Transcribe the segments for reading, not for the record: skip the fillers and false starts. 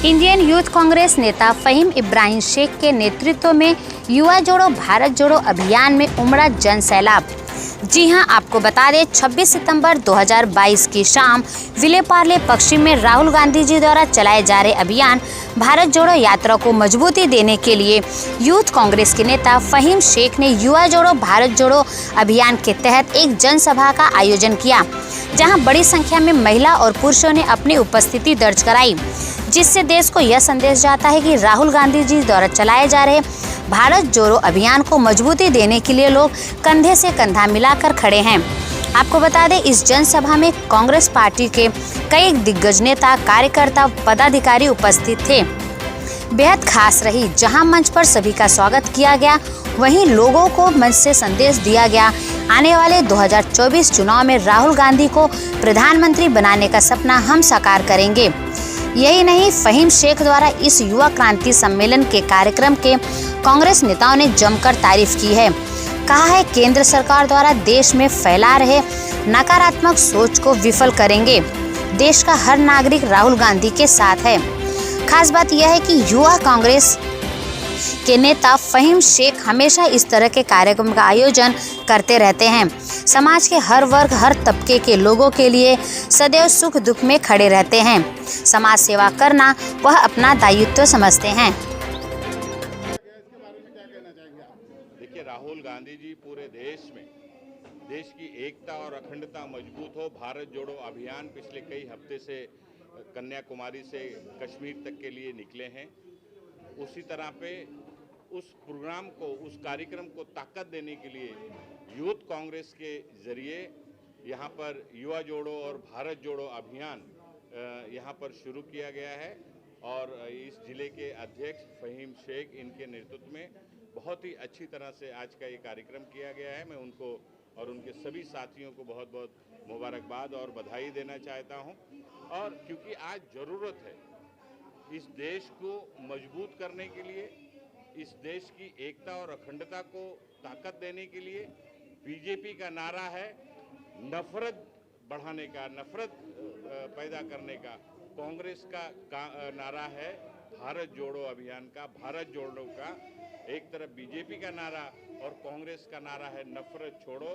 Indian youth Congress नेता फहीम इब्राहिम शेख के नेतृत्व में युवा जोड़ो भारत जोड़ो अभियान में उमड़ा जन सैलाब। जी हां, आपको बता दें 26 सितंबर 2022 की शाम विलेपार्ले पश्चिम में राहुल गांधी जी द्वारा चलाए जा रहे अभियान भारत जोड़ो यात्रा को मजबूती देने के लिए यूथ कांग्रेस के नेता फहीम शेख ने युवा जोड़ो भारत जोड़ो अभियान के तहत एक जनसभा का आयोजन किया, जहां बड़ी संख्या में महिला और पुरुषों ने अपनी उपस्थिति दर्ज कराई, जिससे देश को यह संदेश जाता है कि राहुल गांधी जी द्वारा चलाए जा रहे भारत जोड़ो अभियान को मजबूती देने के लिए लोग कंधे से कंधा मिलाकर खड़े हैं। आपको बता दें, इस जनसभा में कांग्रेस पार्टी के कई दिग्गज नेता, कार्यकर्ता, पदाधिकारी उपस्थित थे। बेहद खास रही, जहां मंच पर सभी का स्वागत किया गया, वहीं लोगों को मंच से संदेश दिया गया, आने वाले 2024 चुनाव में राहुल गांधी को प्रधानमंत्री बनाने का सपना हम साकार करेंगे। यही नहीं, फहीम शेख द्वारा इस युवा क्रांति सम्मेलन के कार्यक्रम के कांग्रेस नेताओं ने जमकर तारीफ की है। कहा है, केंद्र सरकार द्वारा देश में फैला रहे नकारात्मक सोच को विफल करेंगे। देश का हर नागरिक राहुल गांधी के साथ है। खास बात यह है कि युवा कांग्रेस के नेता फहीम शेख हमेशा इस तरह के कार्यक्रम का आयोजन करते रहते हैं। समाज के हर वर्ग, हर तबके के लोगों के लिए सदैव सुख दुख में खड़े रहते हैं। समाज सेवा करना वह अपना दायित्व समझते हैं। देखिए, राहुल गांधी जी पूरे देश में देश की एकता और अखंडता मजबूत हो, भारत जोड़ो अभियान पिछले कई हफ्ते से कन्याकुमारी से कश्मीर तक के लिए निकले हैं। उसी तरह पे उस प्रोग्राम को, उस कार्यक्रम को ताकत देने के लिए यूथ कांग्रेस के जरिए यहाँ पर युवा जोड़ो और भारत जोड़ो अभियान यहाँ पर शुरू किया गया है और इस जिले के अध्यक्ष फहीम शेख, इनके नेतृत्व में बहुत ही अच्छी तरह से आज का ये कार्यक्रम किया गया है। मैं उनको और उनके सभी साथियों को बहुत बहुत मुबारकबाद और बधाई देना चाहता हूँ। और क्योंकि आज ज़रूरत है इस देश को मजबूत करने के लिए, इस देश की एकता और अखंडता को ताकत देने के लिए बीजेपी का नारा है नफरत बढ़ाने का, नफरत पैदा करने का। कांग्रेस का नारा है भारत जोड़ो अभियान का, भारत जोड़ो का। एक तरफ बीजेपी का नारा और कांग्रेस का नारा है नफरत छोड़ो,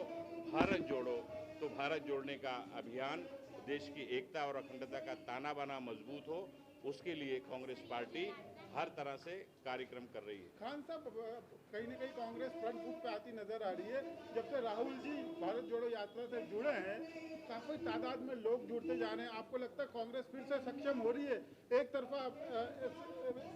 भारत जोड़ो। तो भारत जोड़ने का अभियान देश की एकता और अखंडता का ताना बाना मजबूत हो, उसके लिए कांग्रेस पार्टी हर तरह से कार्यक्रम कर रही है। खान साहब, कहीं ना कहीं कांग्रेस फ्रंट फुट पे आती नजर आ रही है। जब से राहुल जी भारत जोड़ो यात्रा से जुड़े हैं, काफी तादाद में लोग जुड़ते जा रहे हैं। आपको लगता है कांग्रेस फिर से सक्षम हो रही है एक तरफा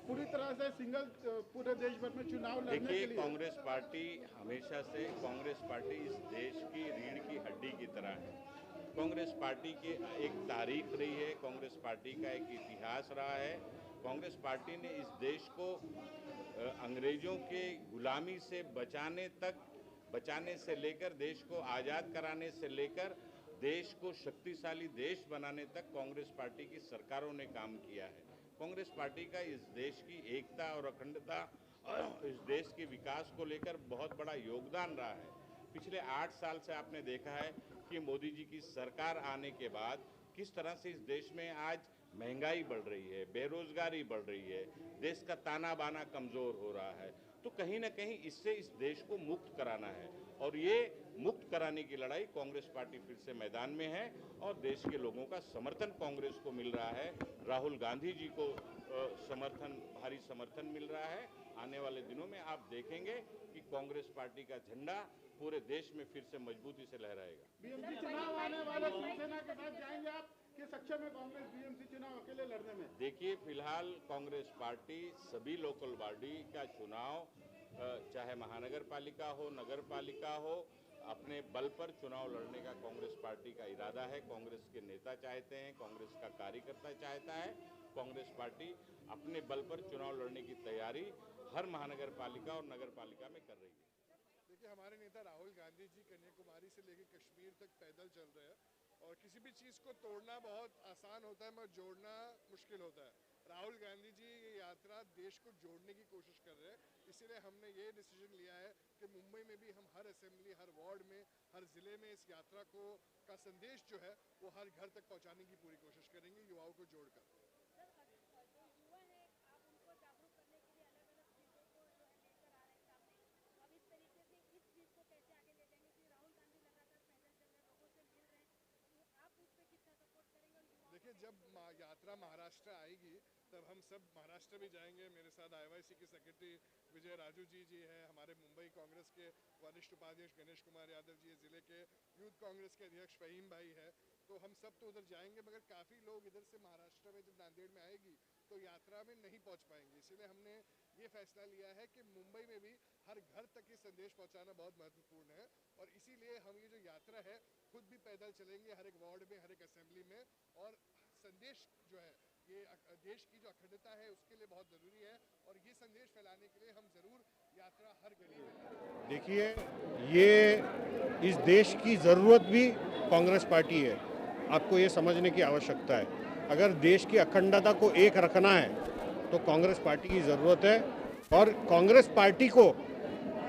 पूरी तरह से सिंगल पूरे देश भर में चुनाव लड़ने के लिए? कांग्रेस पार्टी हमेशा से, कांग्रेस पार्टी इस देश की रीढ़ की हड्डी की तरह है। कांग्रेस पार्टी की एक तारीख रही है, कांग्रेस पार्टी का एक इतिहास रहा है। कांग्रेस पार्टी ने इस देश को अंग्रेजों के गुलामी से बचाने से लेकर, देश को आज़ाद कराने से लेकर देश को शक्तिशाली देश बनाने तक कांग्रेस पार्टी की सरकारों ने काम किया है। कांग्रेस पार्टी का इस देश की एकता और अखंडता और इस देश के विकास को लेकर बहुत बड़ा योगदान रहा है। पिछले 8 साल से आपने देखा है कि मोदी जी की सरकार आने के बाद किस तरह से इस देश में आज महंगाई बढ़ रही है, बेरोजगारी बढ़ रही है, देश का ताना बाना कमज़ोर हो रहा है। तो कहीं ना कहीं इससे इस देश को मुक्त कराना है और ये मुक्त कराने की लड़ाई कांग्रेस पार्टी फिर से मैदान में है और देश के लोगों का समर्थन कांग्रेस को मिल रहा है। राहुल गांधी जी को भारी समर्थन मिल रहा है। आने वाले दिनों में आप देखेंगे कि कांग्रेस पार्टी का झंडा पूरे देश में फिर से मजबूती से लहराएगा। बीएमसी चुनाव आने वाले, शिवसेना के साथ जाएंगे आप कि सक्षम है कांग्रेस बीएमसी चुनाव अकेले लड़ने में? देखिए, फिलहाल कांग्रेस पार्टी सभी लोकल बॉडी का चुनाव, चाहे महानगर पालिका हो, नगर पालिका हो, अपने बल पर चुनाव लड़ने का कांग्रेस पार्टी का इरादा है। कांग्रेस के नेता चाहते हैं, कांग्रेस का कार्यकर्ता चाहता है। कांग्रेस पार्टी अपने बल पर चुनाव लड़ने की तैयारी हर महानगर पालिका और नगर पालिका में कर रही है। देखिए, हमारे नेता राहुल गांधी जी कन्याकुमारी से लेकर कश्मीर तक पैदल चल रहे हैं और किसी भी चीज़ को तोड़ना बहुत आसान होता है मगर जोड़ना मुश्किल होता है। राहुल गांधी जी ये यात्रा देश को जोड़ने की कोशिश कर रहे हैं, इसीलिए हमने ये डिसीजन लिया है कि मुंबई में भी हम हर असेंबली, हर वार्ड में, हर ज़िले में इस यात्रा का संदेश जो है वो हर घर तक पहुँचाने की पूरी कोशिश करेंगे, युवाओं को जोड़कर। जब यात्रा महाराष्ट्र आएगी तब हम सब महाराष्ट्र भी जाएंगे। मेरे साथ IYC के सेक्रेटरी विजय राजू जी हैं, हमारे मुंबई कांग्रेस के वरिष्ठ उपाध्यक्ष गणेश कुमार यादव जी, जिले के यूथ कांग्रेस के अध्यक्ष फहीम भाई है, तो हम सब तो उधर जाएंगे, मगर काफ़ी लोग इधर से महाराष्ट्र में जब नांदेड़ में आएगी तो यात्रा में नहीं पहुंच पाएंगे। इसलिए हमने ये फैसला लिया है कि मुंबई में भी हर घर तक ये संदेश पहुंचाना बहुत महत्वपूर्ण है, और इसीलिए हम ये जो यात्रा है खुद भी पैदल चलेंगे हर एक वार्ड में, हर एक असेंबली में, और संदेश जो है ये देश की जो अखंडता है उसके लिए बहुत ज़रूरी है, और ये संदेश फैलाने के लिए हम ज़रूर यात्रा हर गली में। देखिए, ये इस देश की ज़रूरत भी कांग्रेस पार्टी है, आपको ये समझने की आवश्यकता है। अगर देश की अखंडता को एक रखना है तो कांग्रेस पार्टी की ज़रूरत है, और कांग्रेस पार्टी को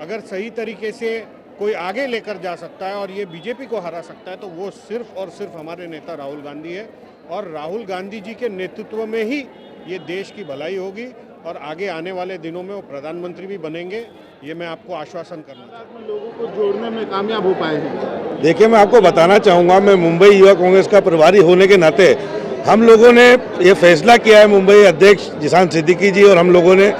अगर सही तरीके से कोई आगे लेकर जा सकता है और ये बीजेपी को हरा सकता है तो वो सिर्फ और सिर्फ हमारे नेता राहुल गांधी है, और राहुल गांधी जी के नेतृत्व में ही ये देश की भलाई होगी, और आगे आने वाले दिनों में वो प्रधानमंत्री भी बनेंगे, ये मैं आपको आश्वासन करना चाहता हूँ। लोगों को जोड़ने में कामयाब हो पाए हैं। देखिए, मैं आपको बताना चाहूँगा, मैं मुंबई युवा कांग्रेस का प्रभारी होने के नाते हम लोगों ने ये फैसला किया है, मुंबई अध्यक्ष जिशान सिद्दीकी जी और हम लोगों ने,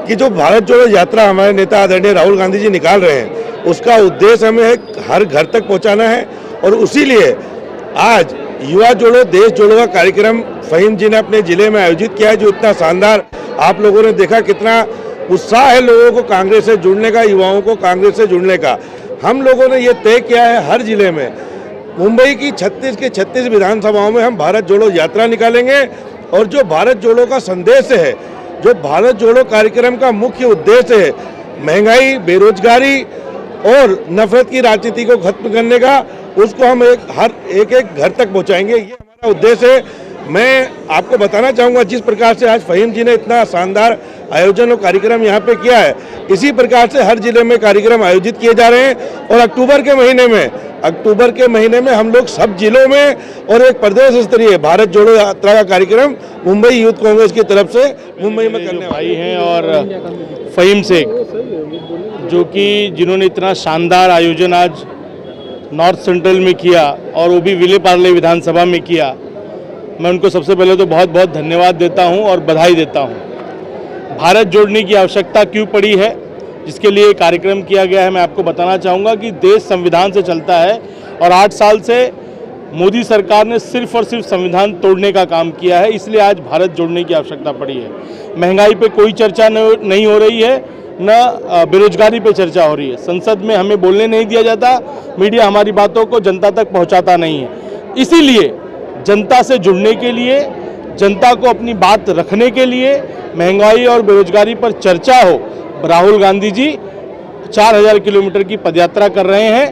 कि जो भारत जोड़ो यात्रा हमारे नेता आदरणीय राहुल गांधी जी निकाल रहे हैं उसका उद्देश्य हमें हर घर तक पहुंचाना है, और उसी लिए आज युवा जोड़ो देश जोड़ो का कार्यक्रम फहीम जी ने अपने जिले में आयोजित किया है, जो इतना शानदार आप लोगों ने देखा, कितना उत्साह है लोगों को कांग्रेस से जुड़ने का, युवाओं को कांग्रेस से जुड़ने का। हम लोगों ने ये तय किया है हर जिले में, मुंबई की 36 के 36 विधानसभाओं में हम भारत जोड़ो यात्रा निकालेंगे, और जो भारत जोड़ो का संदेश है, जो भारत जोड़ो कार्यक्रम का मुख्य उद्देश्य है, महंगाई, बेरोजगारी और नफरत की राजनीति को खत्म करने का, उसको हम हर एक घर तक पहुंचाएंगे, ये हमारा उद्देश्य है। मैं आपको बताना चाहूँगा, जिस प्रकार से आज फहीम जी ने इतना शानदार आयोजन और कार्यक्रम यहाँ पे किया है, इसी प्रकार से हर जिले में कार्यक्रम आयोजित किए जा रहे हैं, और अक्टूबर के महीने में हम लोग सब जिलों में और एक प्रदेश स्तरीय भारत जोड़ो यात्रा का कार्यक्रम मुंबई यूथ कांग्रेस की तरफ से मुंबई में करने भाई हैं, और फहीम शेख जो कि जिन्होंने इतना शानदार आयोजन आज नॉर्थ सेंट्रल में किया और वो भी विले पार्ले विधानसभा में किया, मैं उनको सबसे पहले तो बहुत बहुत धन्यवाद देता हूं और बधाई देता हूं। भारत जोड़ने की आवश्यकता क्यों पड़ी है, जिसके लिए कार्यक्रम किया गया है, मैं आपको बताना चाहूँगा कि देश संविधान से चलता है, और 8 साल से मोदी सरकार ने सिर्फ और सिर्फ संविधान तोड़ने का काम किया है, इसलिए आज भारत जोड़ने की आवश्यकता पड़ी है। महंगाई पे कोई चर्चा नहीं हो रही है, न बेरोजगारी पे चर्चा हो रही है। संसद में हमें बोलने नहीं दिया जाता, मीडिया हमारी बातों को जनता तक पहुंचाता नहीं है। इसीलिए जनता से जुड़ने के लिए, जनता को अपनी बात रखने के लिए, महंगाई और बेरोजगारी पर चर्चा हो, राहुल गांधी जी 4000 किलोमीटर की पदयात्रा कर रहे हैं,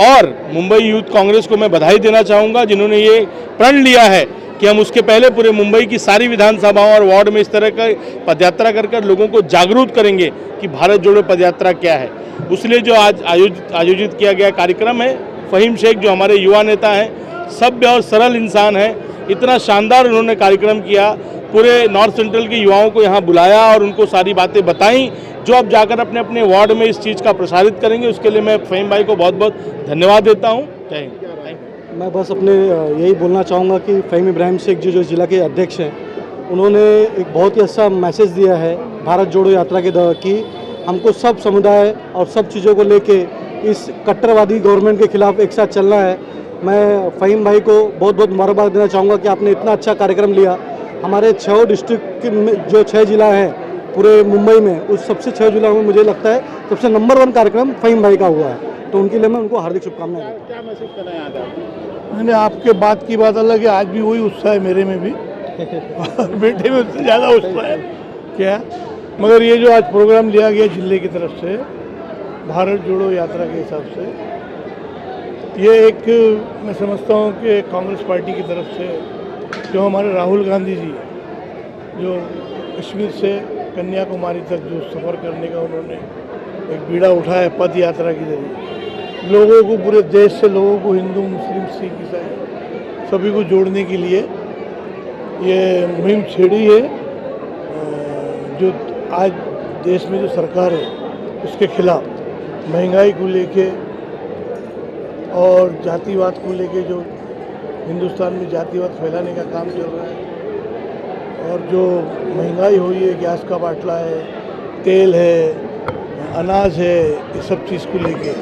और मुंबई यूथ कांग्रेस को मैं बधाई देना चाहूँगा जिन्होंने ये प्रण लिया है कि हम उसके पहले पूरे मुंबई की सारी विधानसभाओं और वार्ड में इस तरह का पदयात्रा कर लोगों को जागरूक करेंगे कि भारत जोड़ो पदयात्रा क्या है। उसलिए जो आज आयोजित किया गया कार्यक्रम है, फहीम शेख जो हमारे युवा नेता हैं, सभ्य और सरल इंसान हैं, इतना शानदार उन्होंने कार्यक्रम किया, पूरे नॉर्थ सेंट्रल के युवाओं को यहाँ बुलाया और उनको सारी बातें बताई, जो अब जाकर अपने अपने वार्ड में इस चीज़ का प्रसारित करेंगे। उसके लिए मैं फहीम भाई को बहुत बहुत धन्यवाद देता हूँ। जय हिंद। मैं बस अपने यही बोलना चाहूँगा कि फहीम इब्राहिम शेख जी जो जिला के अध्यक्ष हैं, उन्होंने एक बहुत ही अच्छा मैसेज दिया है भारत जोड़ो यात्रा के कि हमको सब समुदाय और सब चीज़ों को लेके इस कट्टरवादी गवर्नमेंट के खिलाफ एक साथ चलना है। मैं फहीम भाई को बहुत बहुत मुबारकबाद देना चाहूँगा कि आपने इतना अच्छा कार्यक्रम लिया। हमारे 6 डिस्ट्रिक्ट में जो 6 जिला हैं पूरे मुंबई में, उस सबसे 6 जिला में मुझे लगता है सबसे नंबर 1 कार्यक्रम फहीम भाई का हुआ है, तो उनके लिए मैं उनको हार्दिक शुभकामनाएं देता हूं। क्या मैसेज करना याद है? मैंने आपके बात की बात अलग है, आज भी वही उत्साह है मेरे में भी बेटे में उससे ज़्यादा उत्साह है क्या, मगर ये जो आज प्रोग्राम लिया गया जिले की तरफ से भारत जोड़ो यात्रा के हिसाब से, ये एक मैं समझता हूँ कि कांग्रेस पार्टी की तरफ से जो हमारे राहुल गांधी जी जो कश्मीर से कन्याकुमारी तक जो सफ़र करने का उन्होंने एक बीड़ा उठाया पद यात्रा के जरिए, लोगों को, पूरे देश से लोगों को, हिंदू मुस्लिम सिख ईसाई सभी को जोड़ने के लिए ये मुहिम छेड़ी है। जो आज देश में जो सरकार है उसके खिलाफ महंगाई को लेके और जातिवाद को लेके जो हिंदुस्तान में जातिवाद फैलाने का काम चल रहा है। और जो महंगाई हुई है, गैस का बाटला है, तेल है, अनाज है, ये सब चीज़ को लेके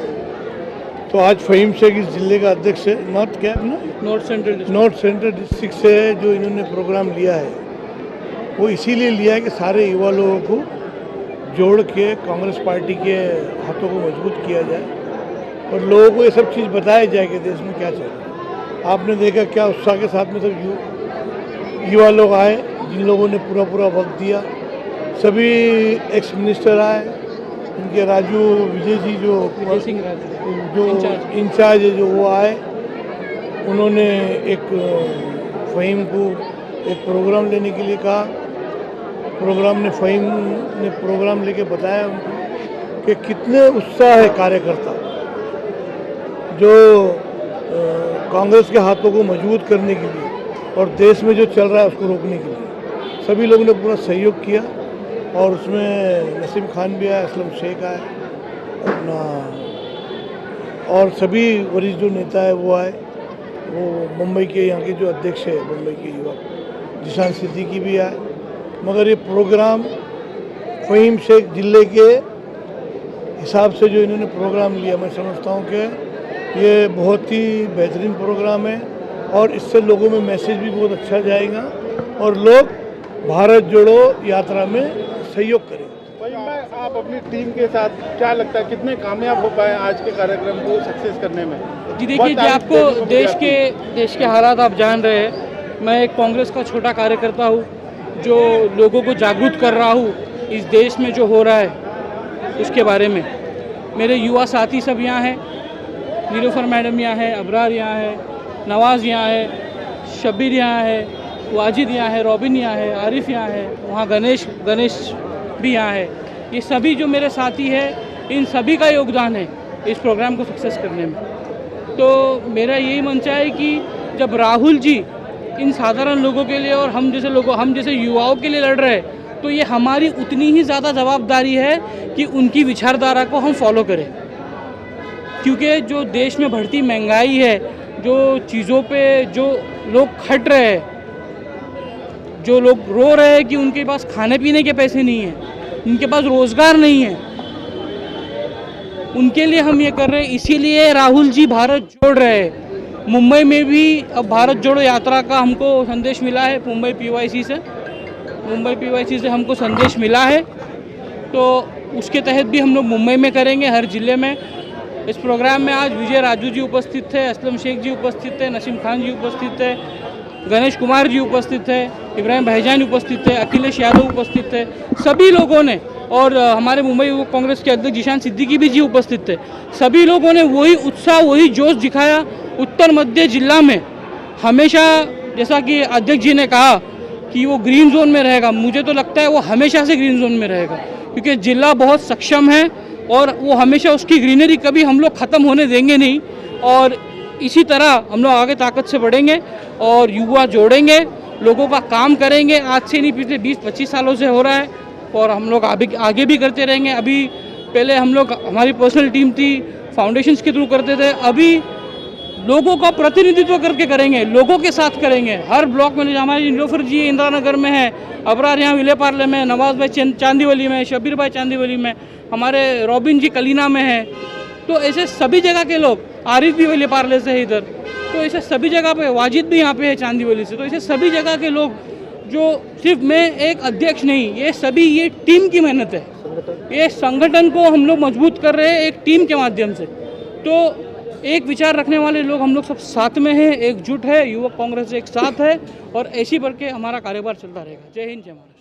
तो आज फ़हीम शेख इस जिले का अध्यक्ष है, नॉर्थ सेंट्रल डिस्ट्रिक्ट से जो इन्होंने प्रोग्राम लिया है वो इसीलिए लिया है कि सारे युवा लोगों को जोड़ के कांग्रेस पार्टी के हाथों को मजबूत किया जाए और लोगों को ये सब चीज़ बताया जाए कि देश में क्या चल रहा है। आपने देखा क्या उत्साह के साथ में सब युवा लोग आए, जिन लोगों ने पूरा वक्त दिया। सभी एक्स मिनिस्टर आए, इनके राजू विजय जी जो इंचार्ज है जो वो आए, उन्होंने एक फ़हीम को एक प्रोग्राम लेने के लिए कहा। फ़हीम ने प्रोग्राम लेके बताया उनको कि कितने उत्साह है कार्यकर्ता जो कांग्रेस के हाथों को मजबूत करने के लिए और देश में जो चल रहा है उसको रोकने के लिए सभी लोगों ने पूरा सहयोग किया। और उसमें नसीम खान भी आया, असलम शेख आए अपना, और सभी वरिष्ठ जो नेता है वो आए। वो मुंबई के यहाँ के जो अध्यक्ष है मुंबई के युवा जिशान सिद्दीकी भी आए। मगर ये प्रोग्राम फ़हीम शेख जिले के हिसाब से जो इन्होंने प्रोग्राम लिया, मैं समझता हूँ कि ये बहुत ही बेहतरीन प्रोग्राम है और इससे लोगों में मैसेज भी बहुत अच्छा जाएगा और लोग भारत जोड़ो यात्रा में सहयोग करेंगे। आप अपनी टीम के साथ क्या लगता है कितने कामयाब हो पाए आज के कार्यक्रम को सक्सेस करने में? जी देखिए कि आपको देश के हालात आप जान रहे हैं। मैं एक कांग्रेस का छोटा कार्यकर्ता हूँ जो लोगों को जागरूक कर रहा हूँ इस देश में जो हो रहा है उसके बारे में। मेरे युवा साथी सब यहाँ हैं, नीलोफर मैडम यहाँ है, अबरार यहाँ है, नवाज़ यहाँ है, शब्बीर यहाँ है, वाजिद यहाँ है, रॉबिन यहाँ है, आरिफ यहाँ है, वहाँ गणेश भी यहाँ है। ये सभी जो मेरे साथी हैं इन सभी का योगदान है इस प्रोग्राम को सक्सेस करने में। तो मेरा यही मंशा है कि जब राहुल जी इन साधारण लोगों के लिए और हम जैसे युवाओं के लिए लड़ रहे हैं तो ये हमारी उतनी ही ज़्यादा जवाबदारी है कि उनकी विचारधारा को हम फॉलो करें। क्योंकि जो देश में बढ़ती महंगाई है, जो चीज़ों पे जो लोग खट रहे हैं, जो लोग रो रहे हैं कि उनके पास खाने पीने के पैसे नहीं हैं, उनके पास रोज़गार नहीं है, उनके लिए हम ये कर रहे हैं। इसीलिए राहुल जी भारत जोड़ रहे हैं। मुंबई में भी अब भारत जोड़ो यात्रा का हमको संदेश मिला है मुंबई पीवाईसी से हमको संदेश मिला है। तो उसके तहत भी हम लोग मुंबई में करेंगे, हर ज़िले में। इस प्रोग्राम में आज विजय राजू जी उपस्थित थे, असलम शेख जी उपस्थित थे, नसीम खान जी उपस्थित थे, गणेश कुमार जी उपस्थित थे, इब्राहिम भाईजान उपस्थित थे, अखिलेश यादव उपस्थित थे, सभी लोगों ने, और हमारे मुंबई युवक कांग्रेस के अध्यक्ष जिशान सिद्दीकी भी जी उपस्थित थे। सभी लोगों ने वही उत्साह, वही जोश दिखाया। उत्तर मध्य जिला में हमेशा, जैसा कि अध्यक्ष जी ने कहा कि वो ग्रीन जोन में रहेगा, मुझे तो लगता है वो हमेशा से ग्रीन जोन में रहेगा, क्योंकि जिला बहुत सक्षम है और वो हमेशा उसकी ग्रीनरी कभी हम लोग ख़त्म होने देंगे नहीं। और इसी तरह हम लोग आगे ताकत से बढ़ेंगे और युवा जोड़ेंगे, लोगों का काम करेंगे। आज से नहीं, पिछले 20-25 सालों से हो रहा है और हम लोग आगे भी करते रहेंगे। अभी पहले हम लोग, हमारी पर्सनल टीम थी, फाउंडेशंस के थ्रू करते थे, अभी लोगों का प्रतिनिधित्व करके करेंगे, लोगों के साथ करेंगे। हर ब्लॉक में हमारे नीलोफर जी इंदिरा नगर में है, अबरार यहाँ विले पार्ले में, नवाज भाई चांदीवली में, शब्बीर भाई चांदीवली में, हमारे रॉबिन जी कलीना में है। तो ऐसे सभी जगह के लोग, आरिफ भी विले पार्ले से है इधर, तो ऐसे सभी जगह पे, वाजिद भी यहाँ पे है चांदीवली से। तो ऐसे सभी जगह के लोग, जो सिर्फ मैं एक अध्यक्ष नहीं, ये सभी, ये टीम की मेहनत है। ये संगठन को हम लोग मजबूत कर रहे हैं एक टीम के माध्यम से। तो एक विचार रखने वाले लोग हम लोग सब साथ में हैं, एकजुट है, युवक कांग्रेस एक साथ है और ऐसी बढ़ के हमारा कारोबार चलता रहेगा। जय हिंद, जय महाराष्ट्र।